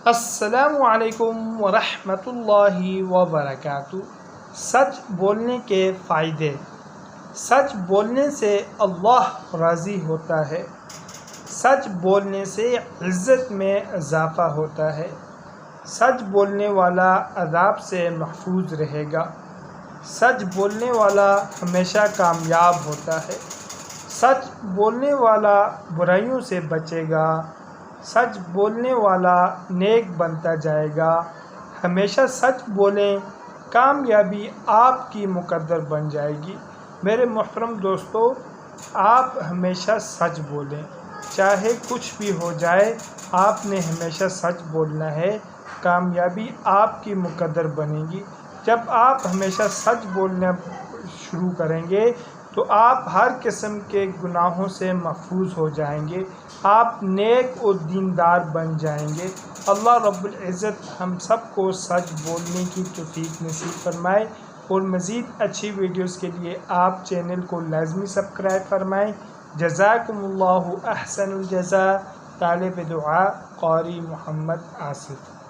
السلام علیکم ورحمۃ اللہ وبرکاتہ۔ سچ بولنے کے فائدے۔ سچ بولنے سے اللہ راضی ہوتا ہے۔ سچ بولنے سے عزت میں اضافہ ہوتا ہے۔ سچ بولنے والا عذاب سے محفوظ رہے گا۔ سچ بولنے والا ہمیشہ کامیاب ہوتا ہے۔ سچ بولنے والا برائیوں سے بچے گا۔ سچ بولنے والا نیک بنتا جائے گا۔ ہمیشہ سچ بولیں، کامیابی آپ کی مقدر بن جائے گی۔ میرے محترم دوستو، آپ ہمیشہ سچ بولیں، چاہے کچھ بھی ہو جائے، آپ نے ہمیشہ سچ بولنا ہے، کامیابی آپ کی مقدر بنے گی۔ جب آپ ہمیشہ سچ بولنا شروع کریں گے تو آپ ہر قسم کے گناہوں سے محفوظ ہو جائیں گے، آپ نیک اور دیندار بن جائیں گے۔ اللہ رب العزت ہم سب کو سچ بولنے کی توفیق نصیب فرمائے، اور مزید اچھی ویڈیوز کے لیے آپ چینل کو لازمی سبسکرائب فرمائیں۔ جزاکم اللہ احسن الجزاء۔ طالب دعا قاری محمد آصف۔